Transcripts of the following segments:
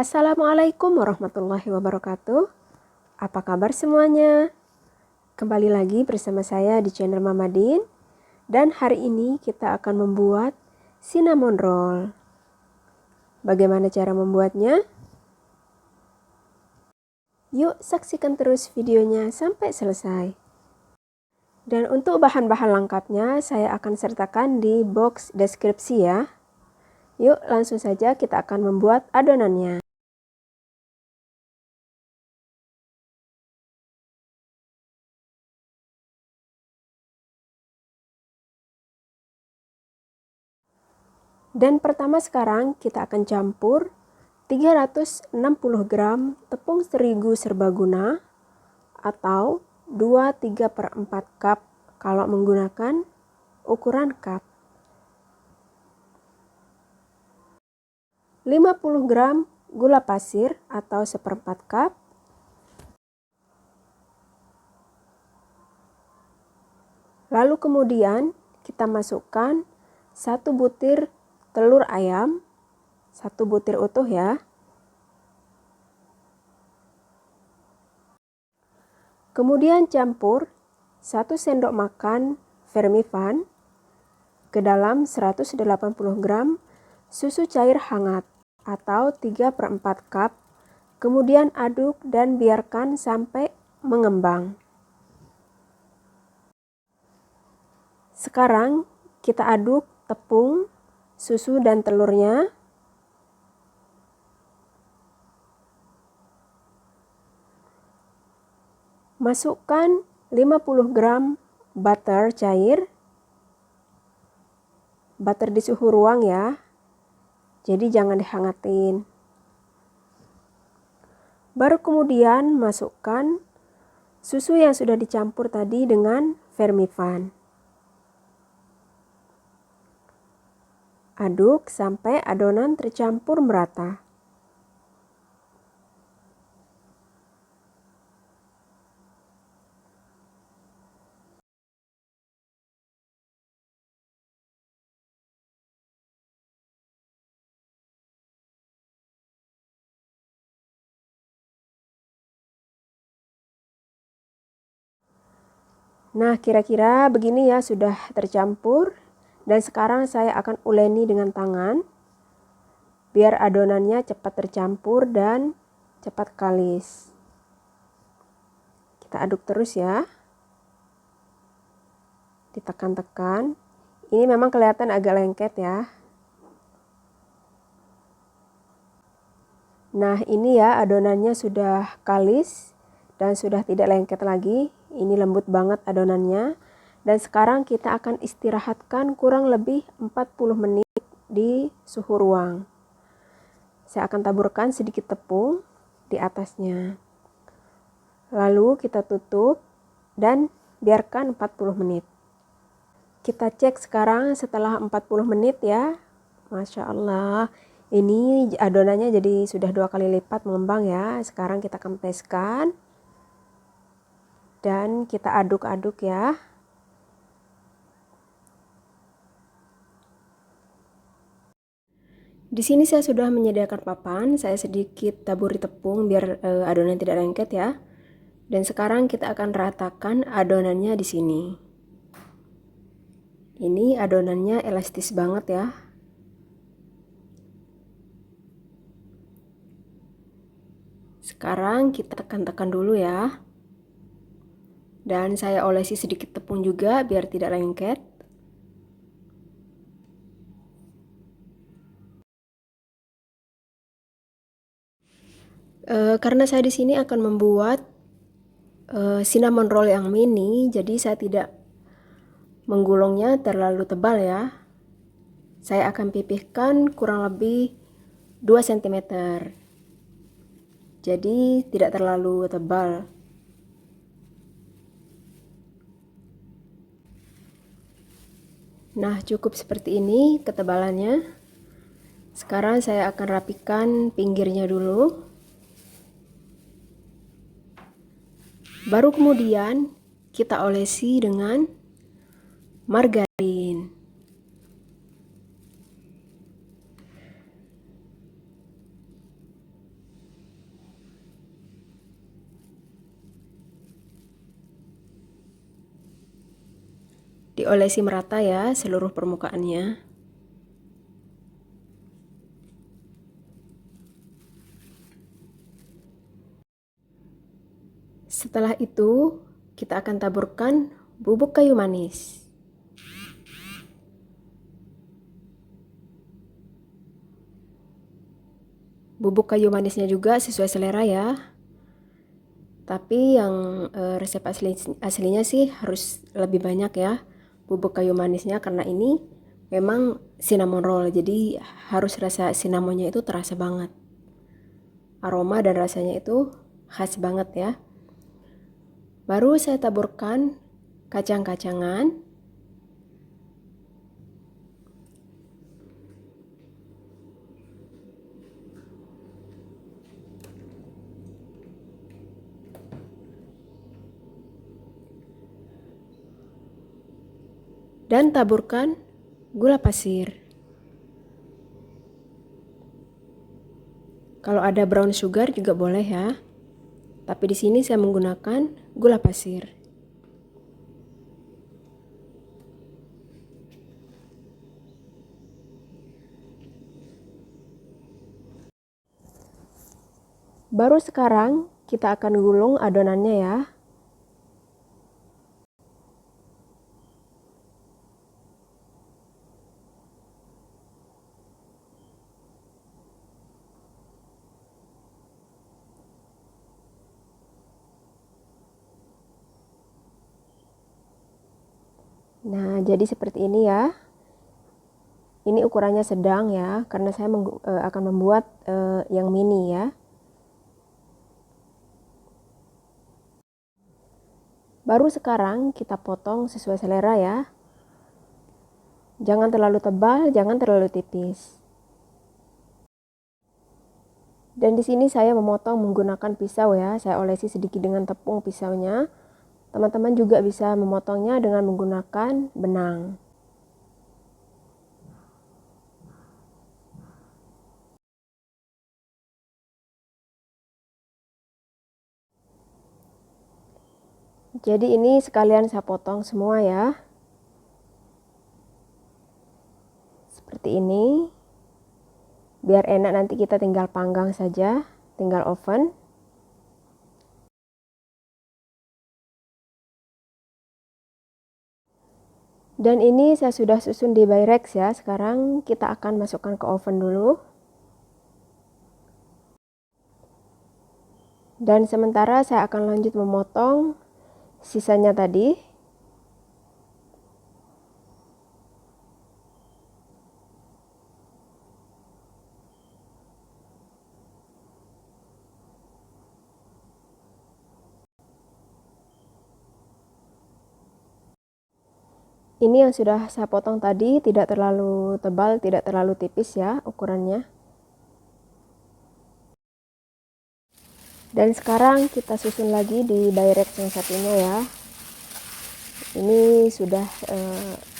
Assalamualaikum warahmatullahi wabarakatuh. Apa kabar semuanya? Kembali lagi bersama saya di channel Mama Din. Dan hari ini kita akan membuat cinnamon roll. Bagaimana cara membuatnya? Yuk saksikan terus videonya sampai selesai. Dan untuk bahan-bahan lengkapnya saya akan sertakan di box deskripsi ya. Yuk langsung saja kita akan membuat adonannya. Dan pertama sekarang kita akan campur 360 gram tepung terigu serbaguna atau 2/3/4 cup kalau menggunakan ukuran cup. 50 gram gula pasir atau 1/4 cup. Lalu kemudian kita masukkan 1 butir telur ayam, 1 butir utuh ya. Kemudian campur 1 sendok makan vermifan ke dalam 180 gram susu cair hangat atau 3/4 cup. Kemudian aduk dan biarkan sampai mengembang. Sekarang kita aduk tepung, susu dan telurnya. Masukkan 50 gram butter cair. Butter di suhu ruang ya. Jadi jangan dihangatin. Baru kemudian masukkan susu yang sudah dicampur tadi dengan vermifan. Aduk sampai adonan tercampur merata. Nah, kira-kira begini ya sudah tercampur. Dan sekarang saya akan uleni dengan tangan. Biar adonannya cepat tercampur dan cepat kalis. Kita aduk terus ya. Ditekan-tekan. Ini memang kelihatan agak lengket ya. Nah, ini ya adonannya sudah kalis dan sudah tidak lengket lagi. Ini lembut banget adonannya. Dan sekarang kita akan istirahatkan kurang lebih 40 menit di suhu ruang. Saya akan taburkan sedikit tepung di atasnya. Lalu kita tutup dan biarkan 40 menit. Kita cek sekarang setelah 40 menit ya. Masya Allah. Ini adonannya jadi sudah 2 kali lipat mengembang ya. Sekarang kita kempeskan. Dan kita aduk-aduk ya. Di sini saya sudah menyediakan papan. Saya sedikit taburi tepung biar adonan tidak lengket ya. Dan sekarang kita akan ratakan adonannya di sini. Ini adonannya elastis banget ya. Sekarang kita tekan-tekan dulu ya. Dan saya olesi sedikit tepung juga biar tidak lengket. Karena saya di sini akan membuat cinnamon roll yang mini, jadi saya tidak menggulungnya terlalu tebal ya. Saya akan pipihkan kurang lebih 2 cm. Jadi tidak terlalu tebal. Nah, cukup seperti ini ketebalannya. Sekarang saya akan rapikan pinggirnya dulu. Baru kemudian kita olesi dengan margarin. Diolesi merata ya seluruh permukaannya. Setelah itu, kita akan taburkan bubuk kayu manis. Bubuk kayu manisnya juga sesuai selera ya. Tapi yang resep aslinya sih harus lebih banyak ya bubuk kayu manisnya, karena ini memang cinnamon roll, jadi harus rasa cinnamonnya itu terasa banget. Aroma dan rasanya itu khas banget ya. Baru saya taburkan kacang-kacangan. Dan taburkan gula pasir. Kalau ada brown sugar juga boleh ya. Tapi di sini saya menggunakan gula pasir. Baru sekarang kita akan gulung adonannya ya. Nah, jadi seperti ini ya. Ini ukurannya sedang ya, karena saya akan membuat yang mini ya. Baru sekarang kita potong sesuai selera ya. Jangan terlalu tebal, jangan terlalu tipis. Dan di sini saya memotong menggunakan pisau ya. Saya olesi sedikit dengan tepung pisaunya. Teman-teman juga bisa memotongnya dengan menggunakan benang. Jadi ini sekalian saya potong semua ya. Seperti ini. Biar enak nanti kita tinggal panggang saja, tinggal oven. Dan ini saya sudah susun di Pyrex ya. Sekarang kita akan masukkan ke oven dulu. Dan sementara saya akan lanjut memotong sisanya tadi. Ini yang sudah saya potong tadi, tidak terlalu tebal, tidak terlalu tipis ya ukurannya. Dan sekarang kita susun lagi di Pyrex yang satunya ya. Ini sudah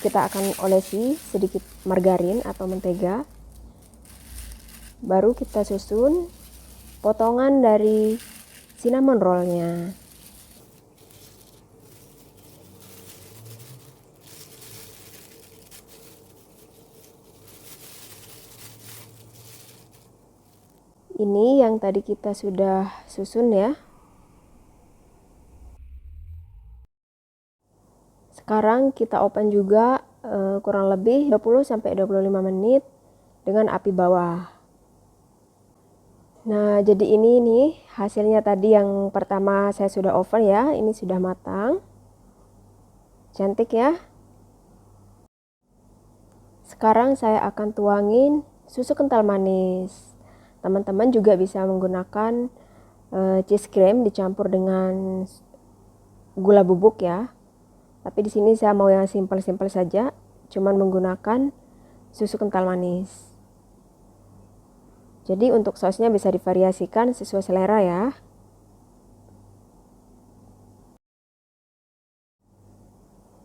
kita akan olesi sedikit margarin atau mentega. Baru kita susun potongan dari cinnamon rollnya. Ini yang tadi kita sudah susun ya. Sekarang kita open juga kurang lebih 20-25 menit dengan api bawah. Nah, jadi ini nih hasilnya tadi yang pertama saya sudah oven ya. Ini sudah matang. Cantik ya. Sekarang saya akan tuangin susu kental manis. Teman-teman juga bisa menggunakan cheese cream dicampur dengan gula bubuk ya. Tapi di sini saya mau yang simpel-simpel saja, cuman menggunakan susu kental manis. Jadi untuk sausnya bisa divariasikan sesuai selera ya.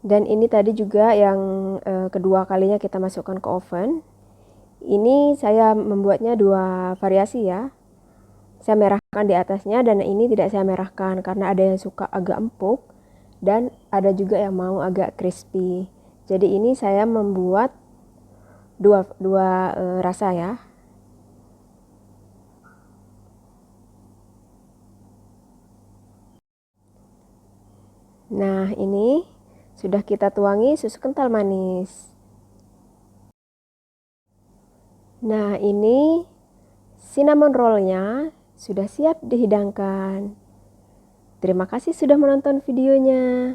Dan ini tadi juga yang kedua kalinya kita masukkan ke oven. Ini saya membuatnya dua variasi ya. Saya merahkan di atasnya dan ini tidak saya merahkan karena ada yang suka agak empuk dan ada juga yang mau agak crispy. Jadi ini saya membuat dua rasa ya. Nah, ini sudah kita tuangi susu kental manis. Nah, ini cinnamon rollnya sudah siap dihidangkan. Terima kasih sudah menonton videonya.